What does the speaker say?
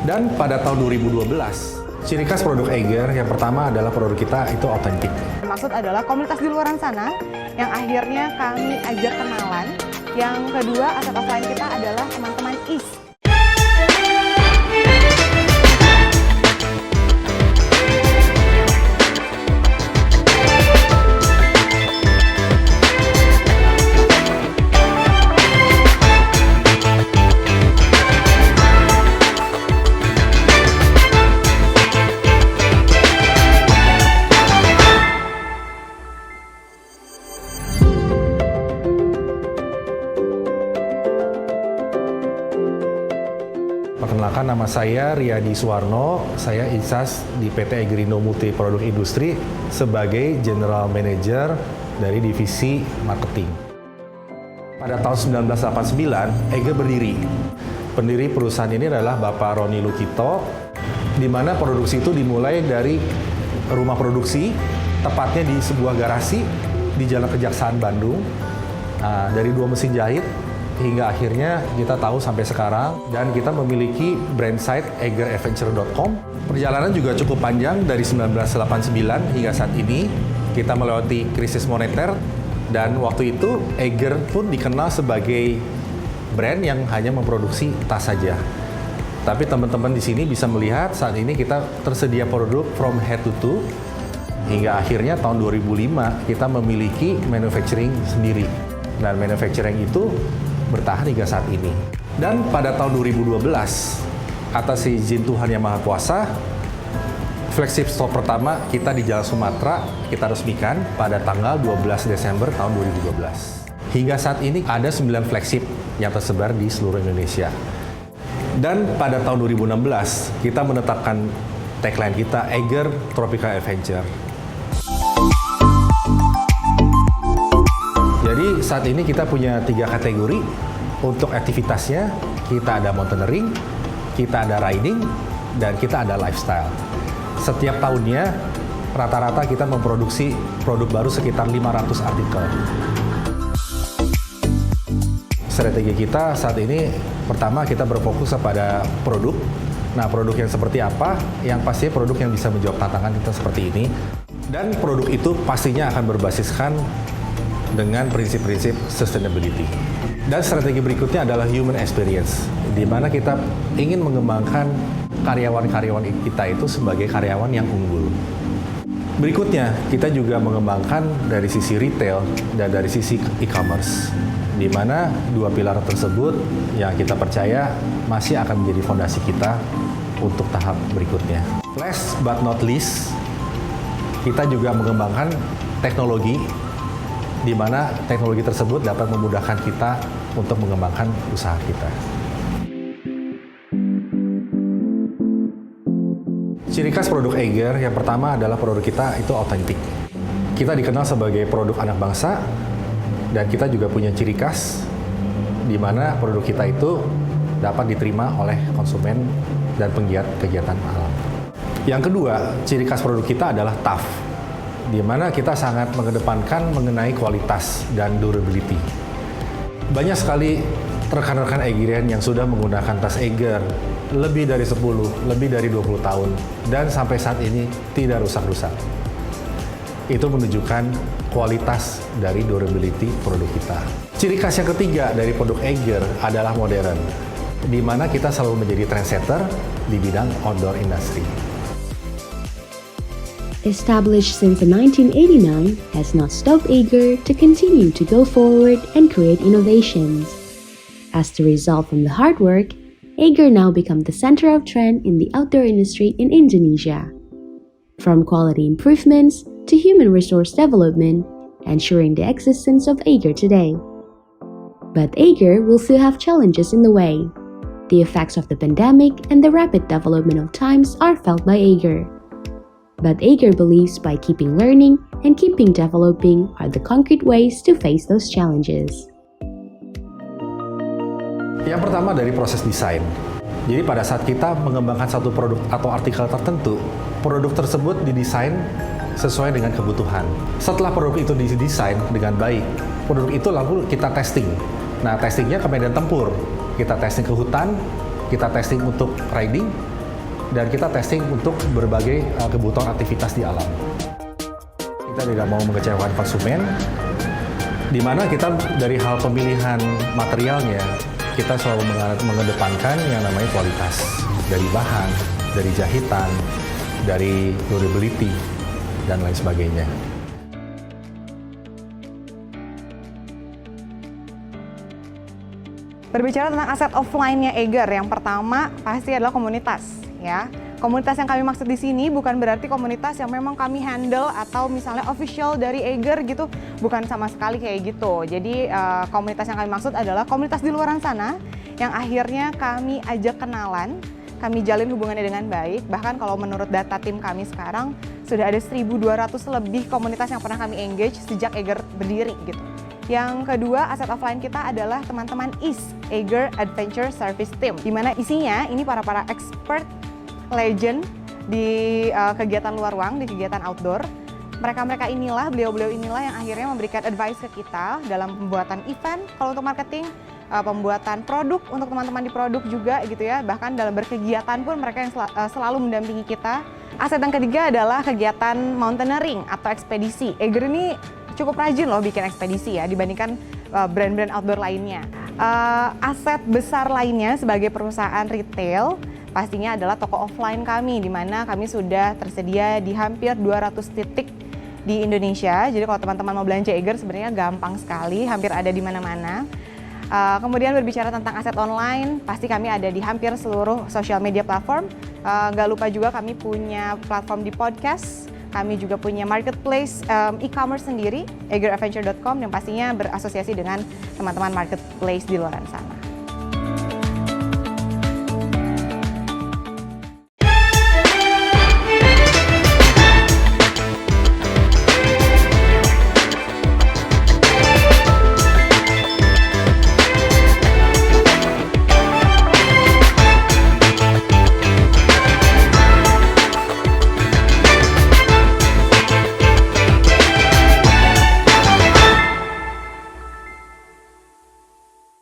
Dan pada tahun 2012, ciri khas produk Eiger yang pertama adalah produk kita itu autentik. Maksud adalah komunitas di luar sana yang akhirnya kami ajak kenalan. Yang kedua, aset offline kita adalah teman-teman IS. Perkenalkan, nama saya Riyadi Suwarno, saya Insas di PT Eigerino Multi Produk Industri sebagai General Manager dari Divisi Marketing. Pada tahun 1989, Eiger berdiri. Pendiri perusahaan ini adalah Bapak Roni Lukito, di mana produksi itu dimulai dari rumah produksi, tepatnya di sebuah garasi di Jalan Kejaksaan Bandung, dari 2 mesin jahit, hingga akhirnya kita tahu sampai sekarang, dan kita memiliki brand site eigeradventure.com. Perjalanan juga cukup panjang dari 1989 hingga saat ini. Kita melewati krisis moneter, dan waktu itu Eiger pun dikenal sebagai brand yang hanya memproduksi tas saja. Tapi teman-teman di sini bisa melihat saat ini kita tersedia produk from head to toe, hingga akhirnya tahun 2005 kita memiliki manufacturing sendiri. Dan manufacturing itu bertahan hingga saat ini. Dan pada tahun 2012, atas izin Tuhan Yang Maha Kuasa, flagship store pertama kita di Jalan Sumatera kita resmikan pada tanggal 12 Desember tahun 2012. Hingga saat ini ada 9 flagship yang tersebar di seluruh Indonesia. Dan pada tahun 2016, kita menetapkan tagline kita, Eiger Tropical Adventure. Jadi saat ini kita punya 3 kategori untuk aktivitasnya. Kita ada mountaineering, kita ada riding, dan kita ada lifestyle. Setiap tahunnya rata-rata kita memproduksi produk baru sekitar 500 artikel. Strategi kita saat ini pertama kita berfokus kepada produk. Nah, produk yang seperti apa? Yang pasti produk yang bisa menjawab tantangan kita seperti ini. Dan produk itu pastinya akan berbasiskan dengan prinsip-prinsip sustainability. Dan strategi berikutnya adalah human experience, di mana kita ingin mengembangkan karyawan-karyawan kita itu sebagai karyawan yang unggul. Berikutnya, kita juga mengembangkan dari sisi retail dan dari sisi e-commerce, di mana 2 pilar tersebut yang kita percaya masih akan menjadi fondasi kita untuk tahap berikutnya. Last but not least, kita juga mengembangkan teknologi, di mana teknologi tersebut dapat memudahkan kita untuk mengembangkan usaha kita. Ciri khas produk Eiger yang pertama adalah produk kita itu autentik. Kita dikenal sebagai produk anak bangsa, dan kita juga punya ciri khas di mana produk kita itu dapat diterima oleh konsumen dan penggiat kegiatan alam. Yang kedua, ciri khas produk kita adalah tough, di mana kita sangat mengedepankan mengenai kualitas dan durability. Banyak sekali rekan-rekan Eigerian yang sudah menggunakan tas Eiger lebih dari 10, lebih dari 20 tahun, dan sampai saat ini tidak rusak-rusak. Itu menunjukkan kualitas dari durability produk kita. Ciri khas yang ketiga dari produk Eiger adalah modern, di mana kita selalu menjadi trendsetter di bidang outdoor industry. Established since 1989, has not stopped Eiger to continue to go forward and create innovations. As the result from the hard work, Eiger now become the center of trend in the outdoor industry in Indonesia. From quality improvements to human resource development, ensuring the existence of Eiger today. But Eiger will still have challenges in the way. The effects of the pandemic and the rapid development of times are felt by Eiger. But Eiger believes by keeping learning and keeping developing are the concrete ways to face those challenges. Yang pertama dari proses desain. Jadi pada saat kita mengembangkan satu produk atau artikel tertentu, produk tersebut didesain sesuai dengan kebutuhan. Setelah produk itu didesain dengan baik, produk itu lalu kita testing. Nah, testingnya ke medan tempur. Kita testing ke hutan, kita testing untuk riding, dan kita testing untuk berbagai kebutuhan aktivitas di alam. Kita tidak mau mengecewakan konsumen, di mana kita dari hal pemilihan materialnya, kita selalu mengedepankan yang namanya kualitas. Dari bahan, dari jahitan, dari durability, dan lain sebagainya. Berbicara tentang aset offline-nya Eiger, yang pertama pasti adalah komunitas, ya. Komunitas yang kami maksud di sini bukan berarti komunitas yang memang kami handle atau misalnya official dari Eiger gitu, bukan sama sekali kayak gitu. Jadi komunitas yang kami maksud adalah komunitas di luar sana yang akhirnya kami ajak kenalan, kami jalin hubungannya dengan baik. Bahkan kalau menurut data tim kami sekarang sudah ada 1.200 lebih komunitas yang pernah kami engage sejak Eiger berdiri gitu. Yang kedua, aset offline kita adalah teman-teman Eiger Adventure Service Team, di mana isinya ini para expert legend di kegiatan luar ruang, di kegiatan outdoor. Mereka-mereka inilah, beliau-beliau inilah yang akhirnya memberikan advice ke kita dalam pembuatan event, kalau untuk marketing, pembuatan produk untuk teman-teman di produk juga gitu ya. Bahkan dalam berkegiatan pun mereka yang selalu mendampingi kita. Aset yang ketiga adalah kegiatan mountaineering atau ekspedisi. Eiger ini cukup rajin loh bikin ekspedisi ya dibandingkan brand-brand outdoor lainnya. Aset besar lainnya sebagai perusahaan retail pastinya adalah toko offline kami, di mana kami sudah tersedia di hampir 200 titik di Indonesia. Jadi kalau teman-teman mau belanja Eiger sebenarnya gampang sekali, hampir ada di mana-mana. Kemudian berbicara tentang aset online, pasti kami ada di hampir seluruh social media platform. Nggak lupa juga kami punya platform di podcast, kami juga punya marketplace e-commerce sendiri, eigeradventure.com, yang pastinya berasosiasi dengan teman-teman marketplace di luar sana.